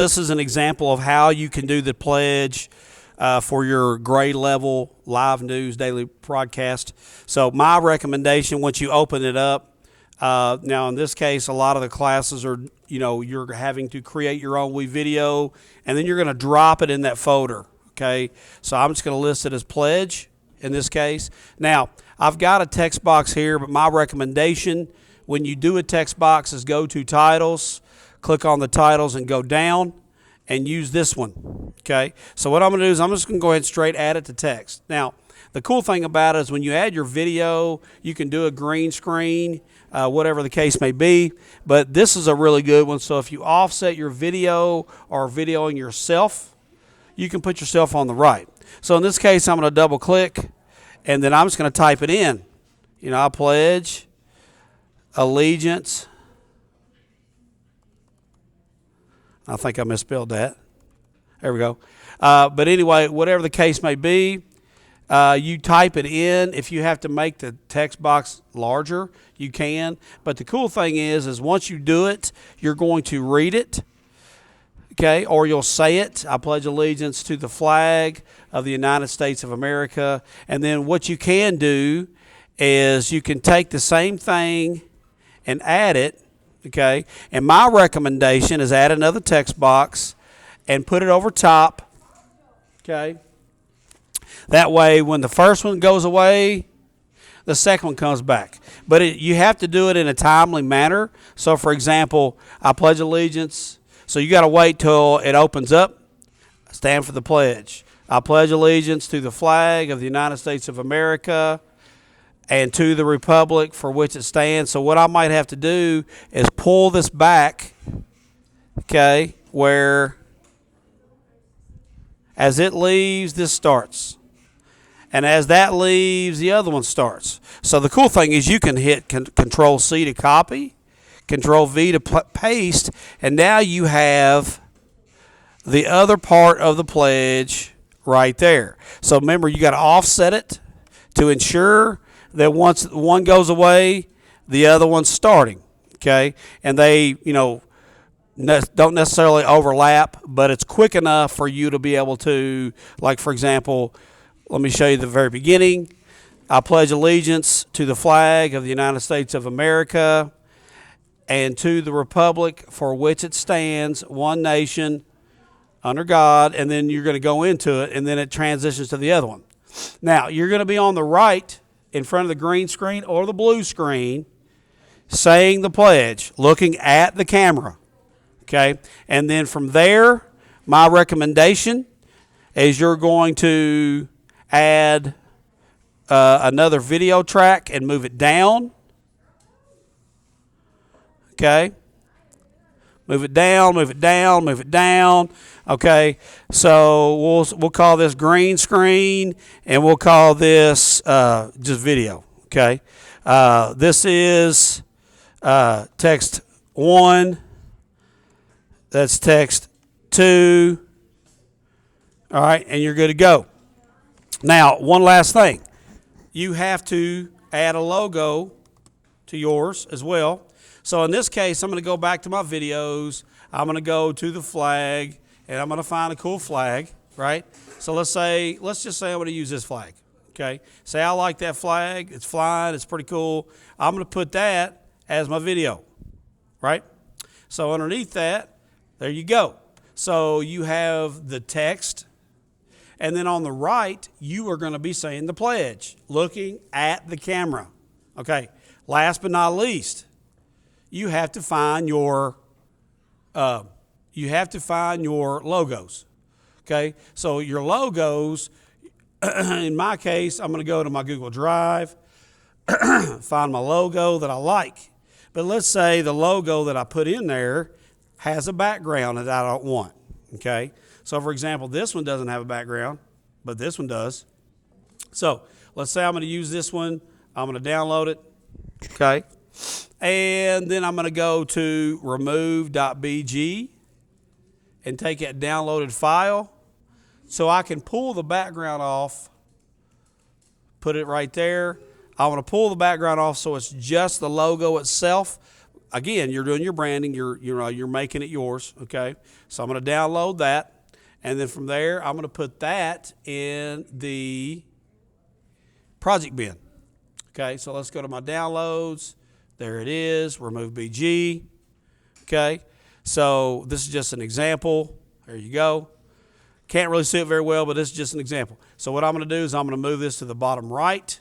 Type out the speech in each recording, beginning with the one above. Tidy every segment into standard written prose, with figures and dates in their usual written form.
This is an example of how you can do the pledge for your grade level live news daily broadcast. So my recommendation, once you open it up, now in this case, a lot of the classes are, you're having to create your own WeViodeo, and then you're going to drop it in that folder. Okay, so I'm just going to list it as pledge in this case. Now I've got a text box here, but my recommendation when you do a text box is go to titles, click on the titles and go down and use this one. Okay, so what I'm going to do is I'm just going to go ahead and straight add it to text. Now the cool thing about it is when you add your video, you can do a green screen, whatever the case may be, but this is a really good one. So if you offset your video or videoing yourself, you can put yourself on the right. So in this case, I'm going to double click and then I'm just going to type it in. I pledge allegiance. I think I misspelled that. There we go. But anyway, whatever the case may be, you type it in. If you have to make the text box larger, you can. But the cool thing is once you do it, you're going to read it. Okay, or you'll say it. I pledge allegiance to the flag of the United States of America. And then what you can do is you can take the same thing and add it. Okay, and my recommendation is add another text box and put it over top. Okay, that way when the first one goes away, the second one comes back. But you have to do it in a timely manner. So for example, I pledge allegiance. So you got to wait till it opens up. Stand for the pledge. I pledge allegiance to the flag of the United States of America and to the republic for which it stands. So what I might have to do is pull this back, okay, where as it leaves, this starts. And as that leaves, the other one starts. So the cool thing is you can hit Control-C to copy, Control-V to paste, and now you have the other part of the pledge right there. So remember, you got to offset it to ensure that once one goes away, the other one's starting. Okay, and they, don't necessarily overlap, but it's quick enough for you to be able to, like for example, let me show you the very beginning. I pledge allegiance to the flag of the United States of America and to the republic for which it stands, one nation, under God, and then you're going to go into it, and then it transitions to the other one. Now, you're going to be on the right in front of the green screen or the blue screen saying the pledge, looking at the camera, okay? And then from there, my recommendation is you're going to add another video track and move it down. Okay, move it down, move it down, move it down. Okay, so we'll call this green screen, and we'll call this just video. Okay, this is text 1. That's text 2. All right, and you're good to go. Now, one last thing, you have to add a logo to yours as well. So in this case, I'm going to go back to my videos. I'm going to go to the flag, and I'm going to find a cool flag, right? So let's just say I'm going to use this flag, okay? Say I like that flag. It's flying. It's pretty cool. I'm going to put that as my video, right? So underneath that, there you go. So you have the text, and then on the right, you are going to be saying the pledge, looking at the camera, okay? Last but not least, you have to find your logos. Okay, so your logos, in my case, I'm going to go to my Google Drive, find my logo that I like. But let's say the logo that I put in there has a background that I don't want. Okay, so for example, this one doesn't have a background, but this one does. So let's say I'm going to use this one. I'm going to download it. Okay. And then I'm going to go to remove.bg and take that downloaded file so I can pull the background off, put it right there. I want to pull the background off so it's just the logo itself. again, you're doing your branding. You're making it yours. Okay. So I'm going to download that, and then from there, I'm going to put that in the project bin. Okay. So let's go to my downloads. There it is. Remove BG. Okay. So this is just an example. There you go. Can't really see it very well, but this is just an example. So what I'm going to do is I'm going to move this to the bottom right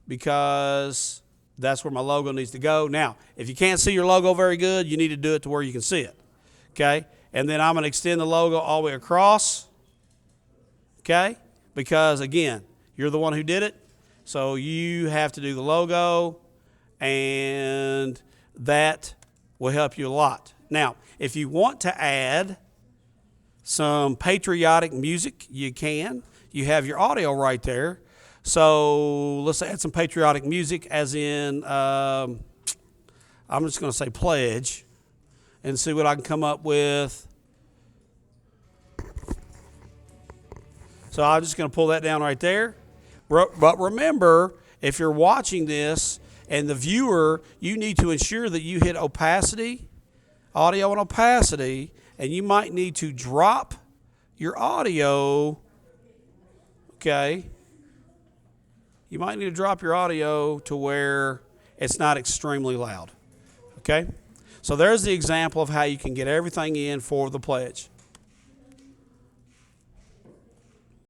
because that's where my logo needs to go. Now, if you can't see your logo very good, you need to do it to where you can see it. Okay? And then I'm going to extend the logo all the way across. Okay? Because, again, you're the one who did it. So you have to do the logo, and that will help you a lot. Now, if you want to add some patriotic music, you can. You have your audio right there. So let's add some patriotic music, as in, I'm just going to say pledge, and see what I can come up with. So I'm just going to pull that down right there. But remember, if you're watching this and the viewer, you need to ensure that you hit opacity, audio and opacity, and you might need to drop your audio, okay? You might need to drop your audio to where it's not extremely loud, okay? So there's the example of how you can get everything in for the pledge.